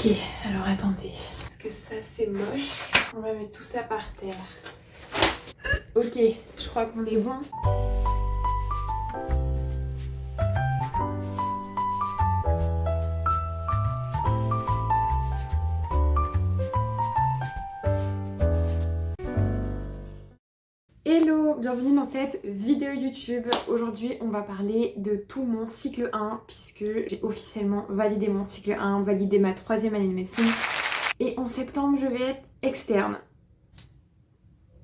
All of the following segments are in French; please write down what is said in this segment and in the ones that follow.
Ok, alors attendez, parce que ça c'est moche. On va mettre tout ça par terre. Ok, je crois qu'on est bon. Hello, bienvenue dans cette vidéo YouTube. Aujourd'hui on va parler de tout mon cycle 1 puisque j'ai officiellement validé mon cycle 1, validé ma 3e année de médecine et en septembre je vais être externe.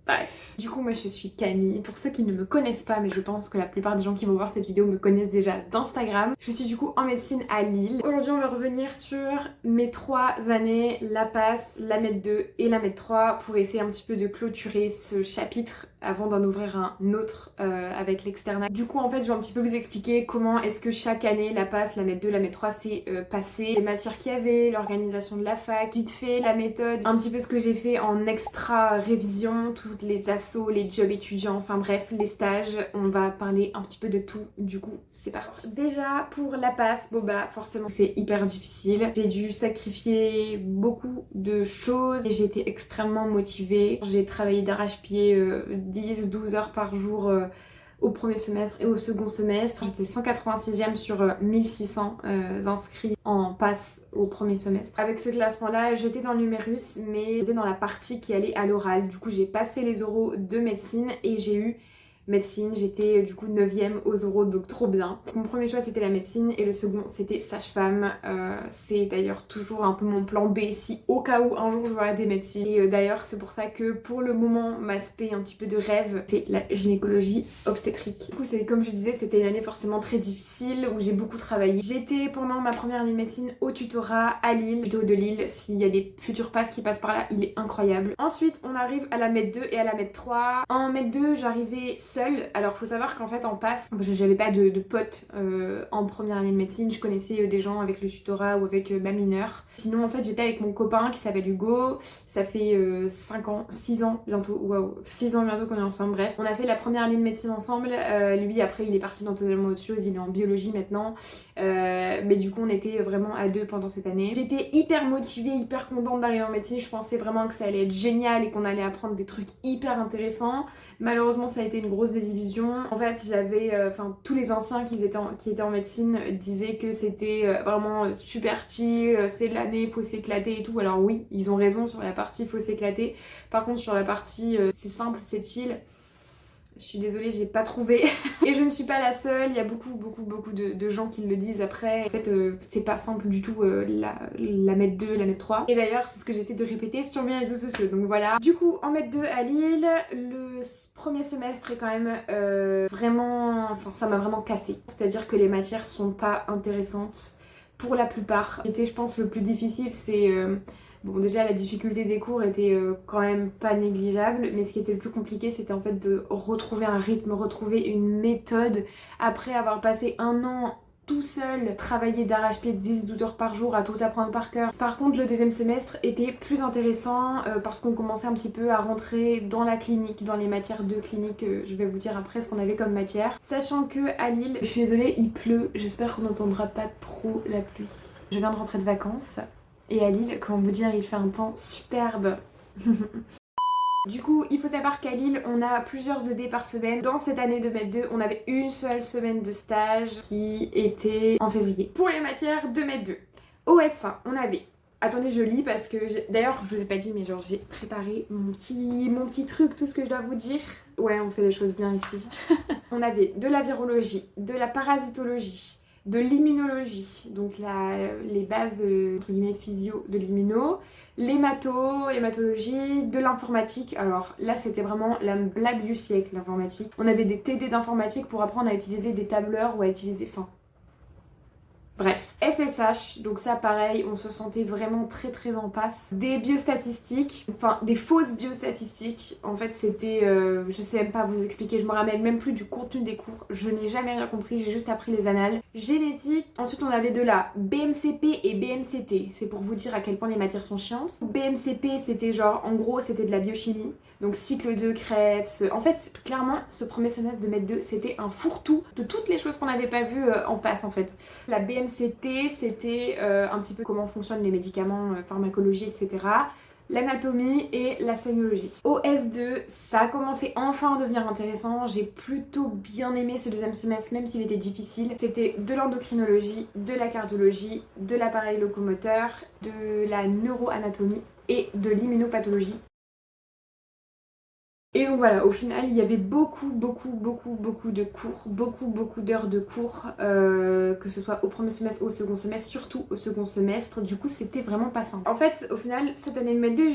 Bref, du coup moi je suis Camille, pour ceux qui ne me connaissent pas, mais je pense que la plupart des gens qui vont voir cette vidéo me connaissent déjà d'Instagram. Je suis du coup en médecine à Lille. Aujourd'hui on va revenir sur mes 3 années, la PASS, la MED 2 et la MED 3 pour essayer un petit peu de clôturer ce chapitre avant d'en ouvrir un autre avec l'externat. Du coup en fait je vais un petit peu vous expliquer comment est-ce que chaque année la PASS, la MED 2, la MED 3 s'est passée, les matières qu'il y avait, l'organisation de la fac, vite fait la méthode, un petit peu ce que j'ai fait en extra révision, toutes les assos, les jobs étudiants, enfin bref, les stages, on va parler un petit peu de tout, du coup c'est parti. Déjà pour la PASS, bon bah forcément c'est hyper difficile, j'ai dû sacrifier beaucoup de choses et j'ai été extrêmement motivée, j'ai travaillé d'arrache-pied 10-12 heures par jour au premier semestre et au second semestre. J'étais 186e sur 1600 inscrits en passe au premier semestre. Avec ce classement-là, j'étais dans le numérus, mais j'étais dans la partie qui allait à l'oral. Du coup, j'ai passé les oraux de médecine et j'ai eu médecine. J'étais du coup 9e aux oraux, donc trop bien. Mon premier choix c'était la médecine et le second c'était sage-femme. C'est d'ailleurs toujours un peu mon plan B si au cas où un jour je veux arrêter médecine. Et d'ailleurs c'est pour ça que pour le moment ma spé un petit peu de rêve c'est la gynécologie obstétrique. Du coup c'est comme je disais, c'était une année forcément très difficile où j'ai beaucoup travaillé. J'étais pendant ma première année de médecine au tutorat à Lille, tuto de Lille. S'il y a des futurs passes qui passent par là, il est incroyable. Ensuite on arrive à la MED 2 et à la MED 3. En MED 2 j'arrivais seule. Alors faut savoir qu'en fait en passe, j'avais pas de potes en première année de médecine, je connaissais des gens avec le tutorat ou avec ma mineure. Sinon en fait j'étais avec mon copain qui s'appelle Hugo, ça fait 5 ans, 6 ans bientôt, waouh, 6 ans bientôt qu'on est ensemble, bref. On a fait la première année de médecine ensemble, lui après il est parti dans totalement autre chose, il est en biologie maintenant, mais du coup on était vraiment à deux pendant cette année. J'étais hyper motivée, hyper contente d'arriver en médecine, je pensais vraiment que ça allait être génial et qu'on allait apprendre des trucs hyper intéressants. Malheureusement ça a été une grosse désillusion. En fait j'avais, tous les anciens qui étaient en médecine disaient que c'était vraiment super chill, c'est l'année, faut s'éclater et tout. Alors oui, ils ont raison sur la partie faut s'éclater. Par contre sur la partie c'est simple, c'est chill, je suis désolée, j'ai pas trouvé. Et je ne suis pas la seule, il y a beaucoup de gens qui le disent après. En fait, c'est pas simple du tout la MED 2, la MED 3. Et d'ailleurs, c'est ce que j'essaie de répéter sur mes réseaux sociaux, donc voilà. Du coup, en MED 2 à Lille, le premier semestre est quand même vraiment... Enfin, ça m'a vraiment cassée. C'est-à-dire que les matières sont pas intéressantes pour la plupart. C'était, je pense, le plus difficile, c'est... Bon déjà la difficulté des cours était quand même pas négligeable, mais ce qui était le plus compliqué c'était en fait de retrouver un rythme, retrouver une méthode après avoir passé un an tout seul, travailler d'arrache-pied 10-12 heures par jour à tout apprendre par cœur. Par contre le deuxième semestre était plus intéressant parce qu'on commençait un petit peu à rentrer dans la clinique, dans les matières de clinique, je vais vous dire après ce qu'on avait comme matière. Sachant que à Lille, je suis désolée, il pleut, j'espère qu'on n'entendra pas trop la pluie. Je viens de rentrer de vacances. Et à Lille, comment vous dire, il fait un temps superbe. Du coup, il faut savoir qu'à Lille, on a plusieurs ED par semaine. Dans cette année de MED 2, on avait une seule semaine de stage qui était en février. Pour les matières de MED 2, OS1, on avait... Attendez, je lis parce que... D'ailleurs, je vous ai pas dit, mais genre j'ai préparé mon petit truc, tout ce que je dois vous dire. Ouais, on fait les choses bien ici. On avait de la virologie, de la parasitologie, de l'immunologie, donc les bases entre guillemets physio de l'immuno, l'hématologie, de l'informatique. Alors là c'était vraiment la blague du siècle, l'informatique. On avait des TD d'informatique pour apprendre à utiliser des tableurs ou à utiliser... Bref, SSH, donc ça pareil, on se sentait vraiment très en passe. Des biostatistiques, enfin des fausses biostatistiques, en fait c'était, je sais même pas vous expliquer, je me rappelle même plus du contenu des cours, je n'ai jamais rien compris, j'ai juste appris les annales. Génétique, ensuite on avait de la BMCP et BMCT, c'est pour vous dire à quel point les matières sont chiantes. BMCP c'était genre, en gros c'était de la biochimie, donc cycle 2, Krebs, en fait clairement ce premier semestre de MED 2 c'était un fourre-tout de toutes les choses qu'on n'avait pas vues en passe en fait. La BMCP MCT, c'était un petit peu comment fonctionnent les médicaments, pharmacologie, etc. L'anatomie et la sémiologie. Au S2, ça a commencé enfin à devenir intéressant. J'ai plutôt bien aimé ce deuxième semestre, même s'il était difficile. C'était de l'endocrinologie, de la cardiologie, de l'appareil locomoteur, de la neuroanatomie et de l'immunopathologie. Et donc voilà, au final, il y avait beaucoup de cours, beaucoup d'heures de cours, que ce soit au premier semestre ou au second semestre, surtout au second semestre. Du coup, c'était vraiment pas simple. En fait, au final, cette année de Med 2,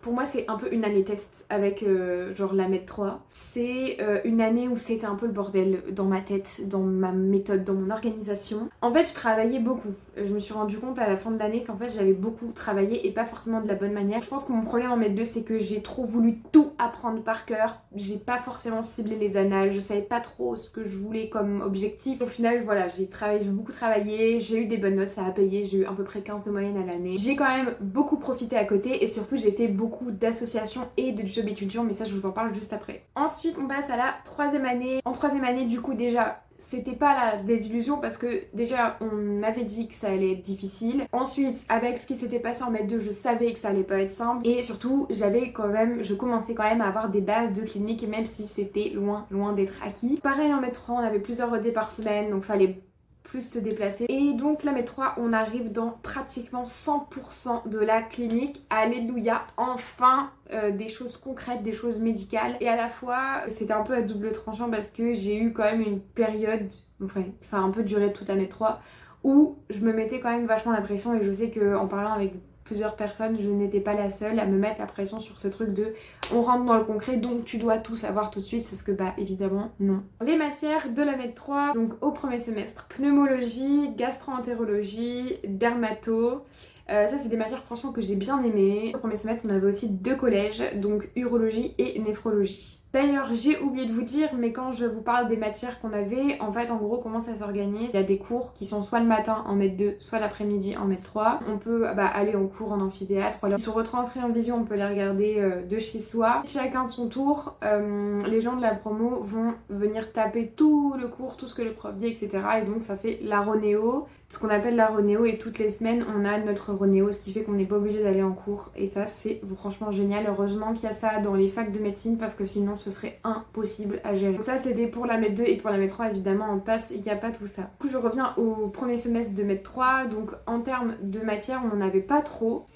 pour moi, c'est un peu une année test avec genre la Med 3. C'est une année où c'était un peu le bordel dans ma tête, dans ma méthode, dans mon organisation. En fait, je travaillais beaucoup. Je me suis rendu compte à la fin de l'année qu'en fait, j'avais beaucoup travaillé et pas forcément de la bonne manière. Je pense que mon problème en Med 2, c'est que j'ai trop voulu tout apprendre par cœur. J'ai pas forcément ciblé les annales, je savais pas trop ce que je voulais comme objectif. Au final, voilà, j'ai beaucoup travaillé, j'ai eu des bonnes notes, ça a payé, j'ai eu à peu près 15 de moyenne à l'année. J'ai quand même beaucoup profité à côté et surtout j'ai fait beaucoup d'associations et de job étudiants, mais ça je vous en parle juste après. Ensuite, on passe à la troisième année. En troisième année, du coup, déjà, c'était pas la désillusion parce que déjà on m'avait dit que ça allait être difficile. Ensuite, avec ce qui s'était passé en Med 2, je savais que ça allait pas être simple. Et surtout, je commençais quand même à avoir des bases de clinique, même si c'était loin d'être acquis. Pareil en Med 3, on avait plusieurs redés par semaine, donc fallait plus se déplacer. Et donc la Med 3, on arrive dans pratiquement 100% de la clinique. Alléluia, enfin des choses concrètes, des choses médicales. Et à la fois, c'était un peu à double tranchant parce que j'ai eu quand même une période, enfin ça a un peu duré toute la Med 3, où je me mettais quand même vachement la pression et je sais qu'en parlant avec plusieurs personnes, je n'étais pas la seule à me mettre la pression sur ce truc de on rentre dans le concret donc tu dois tout savoir tout de suite, sauf que bah évidemment non. Les matières de la Med 3, donc au premier semestre, pneumologie, gastro-entérologie, dermato. Ça c'est des matières franchement que j'ai bien aimées. Au premier semestre on avait aussi 2 collèges, donc urologie et néphrologie. D'ailleurs, j'ai oublié de vous dire, mais quand je vous parle des matières qu'on avait, en fait, en gros, comment ça s'organise? Il y a des cours qui sont soit le matin en Med 2, soit l'après-midi en Med 3. On peut aller en cours en amphithéâtre, ou alors ils sont retranscrits en vision, on peut les regarder de chez soi. Chacun de son tour, les gens de la promo vont venir taper tout le cours, tout ce que le prof dit, etc. Et donc ça fait la Ronéo, ce qu'on appelle la Ronéo, et toutes les semaines on a notre Ronéo, ce qui fait qu'on n'est pas obligé d'aller en cours. Et ça c'est franchement génial, heureusement qu'il y a ça dans les facs de médecine parce que sinon ce serait impossible à gérer. Donc ça c'était pour la Med 2 et pour la Med 3 évidemment on passe, il n'y a pas tout ça. Du coup je reviens au premier semestre de Med 3, donc en termes de matière on n'en avait pas trop.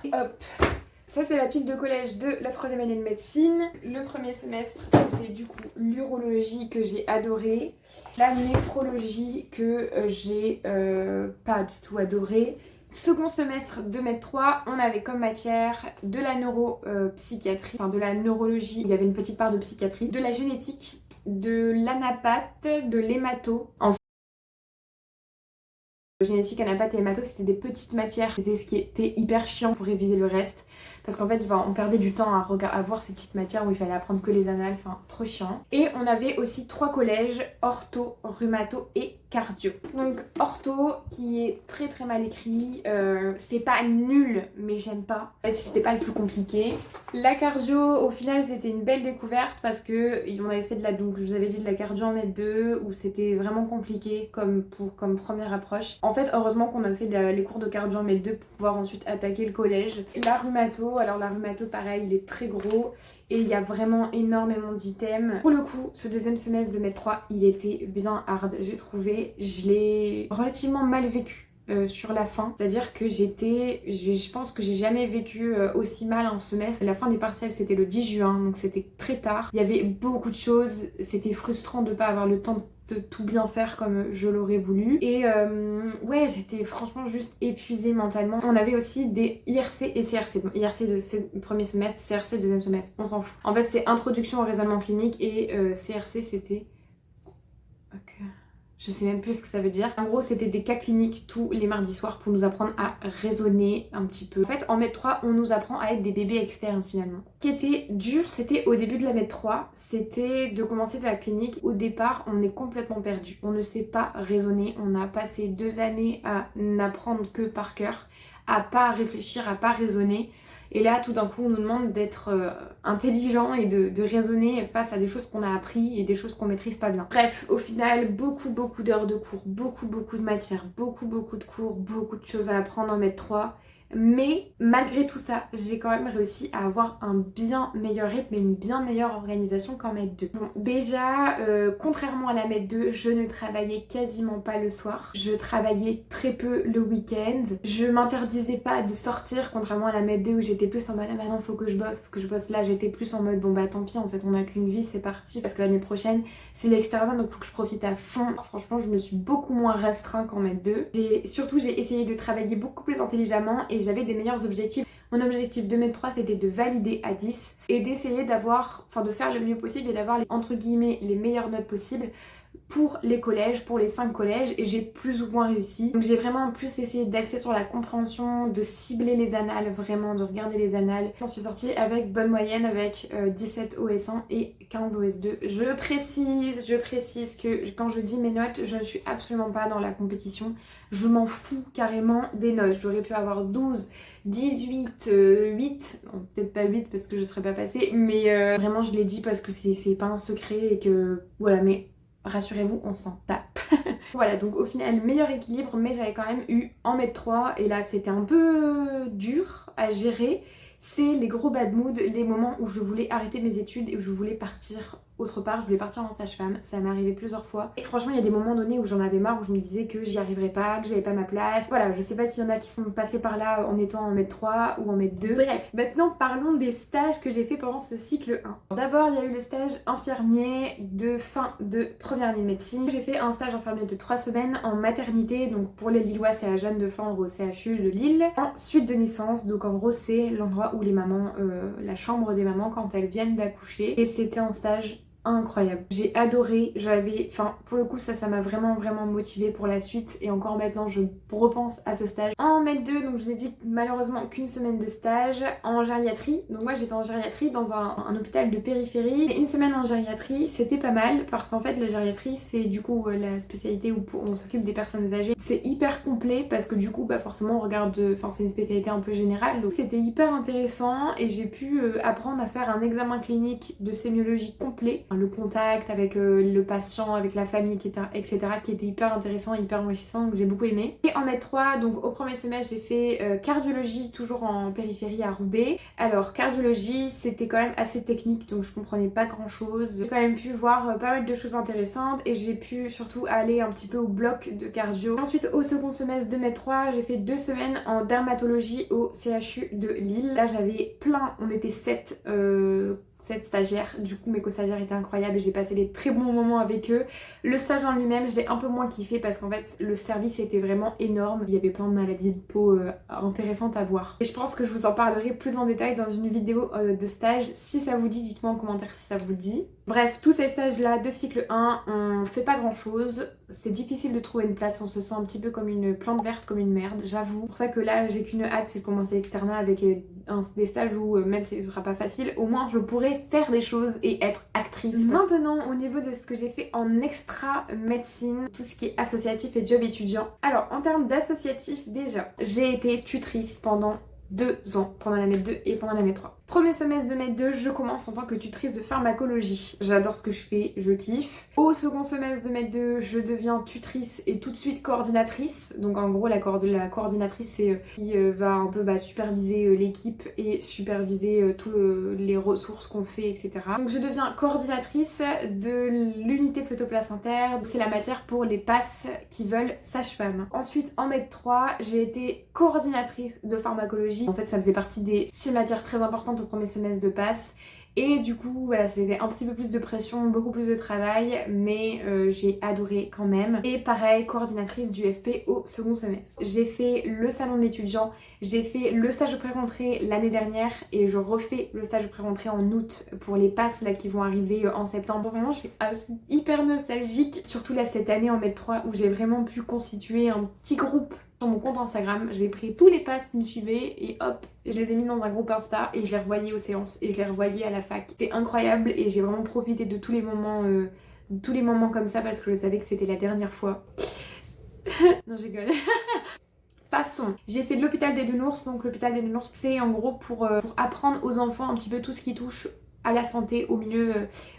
Hop. Ça c'est la pile de collège de la troisième année de médecine. Le premier semestre c'était du coup l'urologie que j'ai adoré, la néphrologie que j'ai pas du tout adoré. Second semestre de Med 3, on avait comme matière de la neuropsychiatrie, enfin de la neurologie, il y avait une petite part de psychiatrie, de la génétique, de l'anapath, de l'hémato. Génétique, anapath et hémato, c'était des petites matières. C'était ce qui était hyper chiant pour réviser le reste. Parce qu'en fait, on perdait du temps à voir ces petites matières où il fallait apprendre que les annales, enfin trop chiant. Et on avait aussi 3 collèges, ortho, rhumato et cardio. Donc ortho qui est très mal écrit, c'est pas nul mais j'aime pas. C'était pas le plus compliqué. La cardio au final c'était une belle découverte parce que on avait fait donc je vous avais dit de la cardio en Med 2 où c'était vraiment compliqué comme première approche. En fait heureusement qu'on a fait les cours de cardio en Med 2 pour pouvoir ensuite attaquer le collège. La rhumato, alors la rhumato pareil il est très gros et il y a vraiment énormément d'items. Pour le coup ce deuxième semestre de Med 3 il était bien hard j'ai trouvé. Je l'ai relativement mal vécu sur la fin, c'est-à-dire que je pense que j'ai jamais vécu aussi mal un semestre. La fin des partiels c'était le 10 juin donc c'était très tard, il y avait beaucoup de choses, c'était frustrant de pas avoir le temps de tout bien faire comme je l'aurais voulu et ouais j'étais franchement juste épuisée mentalement. On avait aussi des IRC et CRC, donc IRC de premier semestre, CRC deuxième semestre, on s'en fout. En fait c'est introduction au raisonnement clinique et CRC c'était... Ok... Je sais même plus ce que ça veut dire. En gros, c'était des cas cliniques tous les mardis soirs pour nous apprendre à raisonner un petit peu. En fait, en Med 3, on nous apprend à être des bébés externes finalement. Ce qui était dur, c'était au début de la Med 3, c'était de commencer de la clinique. Au départ, on est complètement perdu. On ne sait pas raisonner. On a passé 2 années à n'apprendre que par cœur, à pas réfléchir, à pas raisonner. Et là, tout d'un coup, on nous demande d'être intelligent et de raisonner face à des choses qu'on a appris et des choses qu'on maîtrise pas bien. Bref, au final, beaucoup d'heures de cours, beaucoup de matières, beaucoup de cours, beaucoup de choses à apprendre en maître 3. Mais malgré tout ça, j'ai quand même réussi à avoir un bien meilleur rythme et une bien meilleure organisation qu'en maître 2. Bon, déjà, contrairement à la maître 2, je ne travaillais quasiment pas le soir. Je travaillais très peu le week-end. Je m'interdisais pas de sortir, contrairement à la maître 2 où j'étais plus en mode ah bah non, faut que je bosse là. J'étais plus en mode bon bah tant pis, en fait on a qu'une vie, c'est parti parce que l'année prochaine c'est l'externat donc faut que je profite à fond. Franchement, je me suis beaucoup moins restreint qu'en maître 2. J'ai essayé de travailler beaucoup plus intelligemment et j'avais des meilleurs objectifs. Mon objectif de maître 3 c'était de valider à 10 et d'essayer de faire le mieux possible et d'avoir entre guillemets les meilleures notes possibles pour les collèges, pour les 5 collèges, et j'ai plus ou moins réussi. Donc j'ai vraiment plus essayé d'axer sur la compréhension, de cibler les annales, vraiment de regarder les annales. J'en suis sortie avec bonne moyenne, avec 17 OS1 et 15 OS2. Je précise que quand je dis mes notes, je ne suis absolument pas dans la compétition. Je m'en fous carrément des notes. J'aurais pu avoir 12, 18, 8, non, peut-être pas 8 parce que je serais pas passée, mais vraiment je l'ai dit parce que c'est pas un secret et que voilà, mais rassurez-vous, on s'en tape. Voilà, donc au final, meilleur équilibre, mais j'avais quand même eu en maître 3, et là c'était un peu dur à gérer. C'est les gros bad moods, les moments où je voulais arrêter mes études et où je voulais partir autre part, je voulais partir en sage-femme, ça m'est arrivé plusieurs fois. Et franchement, il y a des moments donnés où j'en avais marre, où je me disais que j'y arriverais pas, que j'avais pas ma place. Voilà, je sais pas s'il y en a qui sont passés par là en étant en maître 3 ou en maître 2. Bref, maintenant parlons des stages que j'ai fait pendant ce cycle 1. D'abord, il y a eu le stage infirmier de fin de première année de médecine. J'ai fait un stage infirmier de 3 semaines en maternité, donc pour les Lillois, c'est à Jeanne de Flandre au CHU de Lille. En suite de naissance, donc en gros, c'est l'endroit où les mamans, la chambre des mamans quand elles viennent d'accoucher. Et c'était un stage incroyable. J'ai adoré, pour le coup ça m'a vraiment motivée pour la suite et encore maintenant je repense à ce stage. En maître 2, donc je vous ai dit malheureusement qu'une semaine de stage en gériatrie. Donc moi j'étais en gériatrie dans un hôpital de périphérie. Et une semaine en gériatrie c'était pas mal parce qu'en fait la gériatrie c'est du coup la spécialité où on s'occupe des personnes âgées. C'est hyper complet parce que du coup forcément on regarde, c'est une spécialité un peu générale donc c'était hyper intéressant et j'ai pu apprendre à faire un examen clinique de sémiologie complet. Le contact avec le patient, avec la famille, etc. qui était hyper intéressant, hyper enrichissant, donc j'ai beaucoup aimé. Et en maître 3, donc au premier semestre, j'ai fait cardiologie, toujours en périphérie à Roubaix. Alors, cardiologie, c'était quand même assez technique, donc je comprenais pas grand chose. J'ai quand même pu voir pas mal de choses intéressantes et j'ai pu surtout aller un petit peu au bloc de cardio. Ensuite, au second semestre de maître 3, j'ai fait 2 semaines en dermatologie au CHU de Lille. Là, j'avais plein, on était 7 stagiaires, du coup mes co-stagiaires étaient incroyables et j'ai passé des très bons moments avec eux. Le stage en lui-même je l'ai un peu moins kiffé parce qu'en fait le service était vraiment énorme, il y avait plein de maladies de peau intéressantes à voir. Et je pense que je vous en parlerai plus en détail dans une vidéo de stage, si ça vous dit dites-moi en commentaire si ça vous dit. Bref, tous ces stages là de cycle 1, on fait pas grand chose, c'est difficile de trouver une place, on se sent un petit peu comme une plante verte, comme une merde, j'avoue. C'est pour ça que là j'ai qu'une hâte, c'est de commencer l'externat avec des stages où même si ce sera pas facile, au moins je pourrai faire des choses et être actrice. Maintenant au niveau de ce que j'ai fait en extra médecine, tout ce qui est associatif et job étudiant. Alors en termes d'associatif déjà, j'ai été tutrice pendant 2 ans, pendant la maître 2 et pendant la maître 3. Premier semestre de maître 2, je commence en tant que tutrice de pharmacologie. J'adore ce que je fais, je kiffe. Au second semestre de maître 2, je deviens tutrice et tout de suite coordinatrice. Donc en gros, la coordinatrice, c'est qui va un peu superviser l'équipe et superviser toutes les ressources qu'on fait, etc. Donc je deviens coordinatrice de l'unité photoplacentaire. C'est la matière pour les passes qui veulent sage-femme. Ensuite, en maître 3, j'ai été coordinatrice de pharmacologie. En fait, ça faisait partie des 6 matières très importantes au premier semestre de passe et du coup voilà, c'était un petit peu plus de pression, beaucoup plus de travail, mais j'ai adoré quand même. Et pareil, coordinatrice du FP au second semestre. J'ai fait le salon de l'étudiant, j'ai fait le stage de pré-rentrée l'année dernière et je refais le stage de pré-rentrée en août pour les passes là qui vont arriver en septembre. Vraiment je suis hyper nostalgique, surtout là cette année en maître 3 où j'ai vraiment pu constituer un petit groupe sur mon compte Instagram. J'ai pris tous les passes qui me suivaient et hop, je les ai mis dans un groupe Insta et je les revoyais aux séances et je les revoyais à la fac. C'était incroyable et j'ai vraiment profité de tous les moments comme ça parce que je savais que c'était la dernière fois. Non, je rigole. façon. J'ai fait de l'hôpital des Deux-Nours, donc l'hôpital des Deux-Nours c'est en gros pour apprendre aux enfants un petit peu tout ce qui touche à la santé, au milieu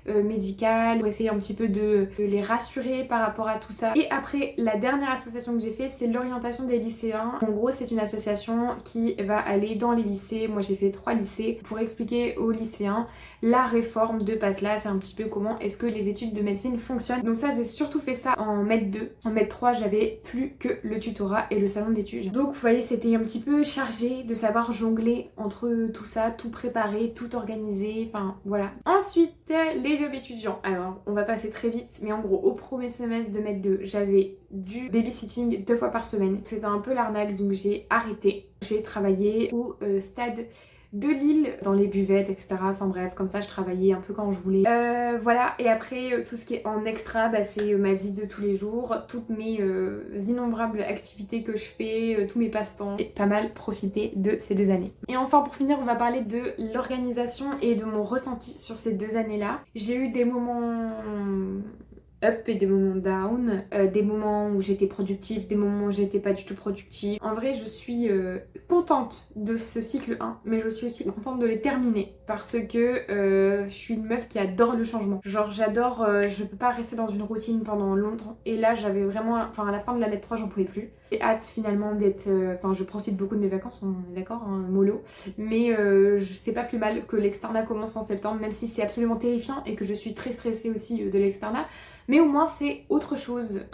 médical, pour essayer un petit peu de les rassurer par rapport à tout ça. Et après, la dernière association que j'ai fait, c'est l'orientation des lycéens. En gros, c'est une association qui va aller dans les lycées. Moi, j'ai fait 3 lycées pour expliquer aux lycéens la réforme de PASLA. C'est un petit peu comment est-ce que les études de médecine fonctionnent. Donc ça, j'ai surtout fait ça en maître 2. En maître 3, j'avais plus que le tutorat et le salon d'études. Donc vous voyez, c'était un petit peu chargé de savoir jongler entre tout ça, tout préparer, tout organiser, enfin voilà. Ensuite, les jobs étudiants. Alors, on va passer très vite, mais en gros, au premier semestre de maître 2, j'avais du babysitting 2 fois par semaine. C'était un peu l'arnaque, donc j'ai arrêté. J'ai travaillé au stade de Lille, dans les buvettes, etc. Enfin bref, comme ça je travaillais un peu quand je voulais. Voilà, et après tout ce qui est en extra, bah, c'est ma vie de tous les jours, toutes mes innombrables activités que je fais, tous mes passe-temps. J'ai pas mal profité de ces 2 années. Et enfin pour finir, on va parler de l'organisation et de mon ressenti sur ces 2 années-là. J'ai eu des moments up et des moments down, des moments où j'étais productive, des moments où j'étais pas du tout productive. En vrai, je suis contente de ce cycle 1, mais je suis aussi contente de les terminer parce que je suis une meuf qui adore le changement. Genre j'adore, je peux pas rester dans une routine pendant longtemps et là j'avais vraiment, enfin à la fin de la maître 3 j'en pouvais plus. J'ai hâte finalement d'être, enfin je profite beaucoup de mes vacances, on est d'accord, hein, mollo, mais c'est pas plus mal que l'externat commence en septembre, même si c'est absolument terrifiant et que je suis très stressée aussi de l'externat. Mais au moins c'est autre chose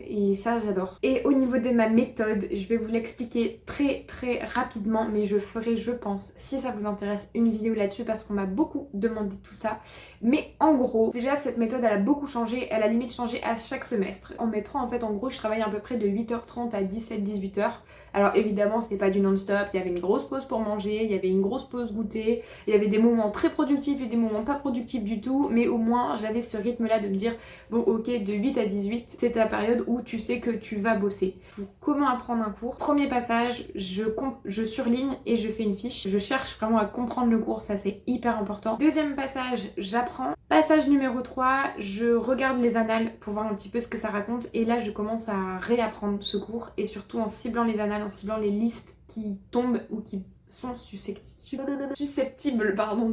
et ça j'adore. Et au niveau de ma méthode, je vais vous l'expliquer très rapidement, mais je ferai, je pense, si ça vous intéresse, une vidéo là-dessus parce qu'on m'a beaucoup demandé tout ça. Mais en gros, déjà cette méthode elle a beaucoup changé, elle a limite changé à chaque semestre. En mettant en fait, en gros, je travaille à peu près de 8h30 à 17-18h. Alors évidemment c'était pas du non-stop, il y avait une grosse pause pour manger, il y avait une grosse pause goûter, il y avait des moments très productifs et des moments pas productifs du tout, mais au moins j'avais ce rythme là de me dire bon ok, de 8 à 18 c'est ta période où tu sais que tu vas bosser. Pour comment apprendre un cours, premier passage, je surligne et je fais une fiche, je cherche vraiment à comprendre le cours, ça c'est hyper important. Deuxième passage, j'apprends. Passage numéro 3, je regarde les annales pour voir un petit peu ce que ça raconte et là je commence à réapprendre ce cours et surtout en ciblant les annales, en ciblant les listes qui tombent ou qui sont susceptibles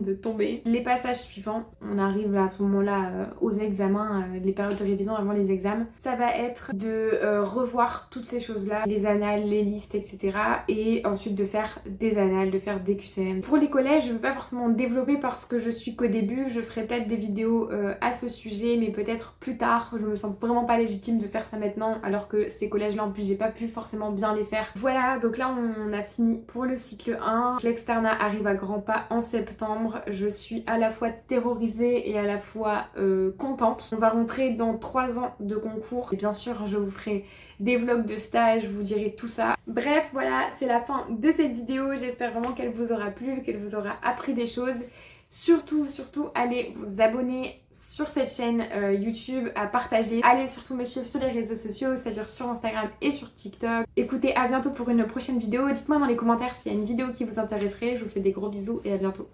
de tomber. Les passages suivants, on arrive à ce moment-là aux examens, les périodes de révision avant les examens. Ça va être de revoir toutes ces choses-là, les annales, les listes, etc. Et ensuite de faire des annales, de faire des QCM. Pour les collèges, je ne veux pas forcément développer parce que je suis qu'au début. Je ferai peut-être des vidéos à ce sujet, mais peut-être plus tard. Je me sens vraiment pas légitime de faire ça maintenant, alors que ces collèges-là, en plus, j'ai pas pu forcément bien les faire. Voilà, donc là, on a fini pour le cycle 1. L'externat arrive à grands pas en septembre. Je suis à la fois terrorisée et à la fois contente. On va rentrer dans 3 ans de concours. Et bien sûr, je vous ferai des vlogs de stage, je vous dirai tout ça. Bref, voilà, c'est la fin de cette vidéo. J'espère vraiment qu'elle vous aura plu, qu'elle vous aura appris des choses. Surtout, allez vous abonner sur cette chaîne YouTube, à partager. Allez surtout me suivre sur les réseaux sociaux, c'est-à-dire sur Instagram et sur TikTok. Écoutez, à bientôt pour une prochaine vidéo. Dites-moi dans les commentaires s'il y a une vidéo qui vous intéresserait. Je vous fais des gros bisous et à bientôt.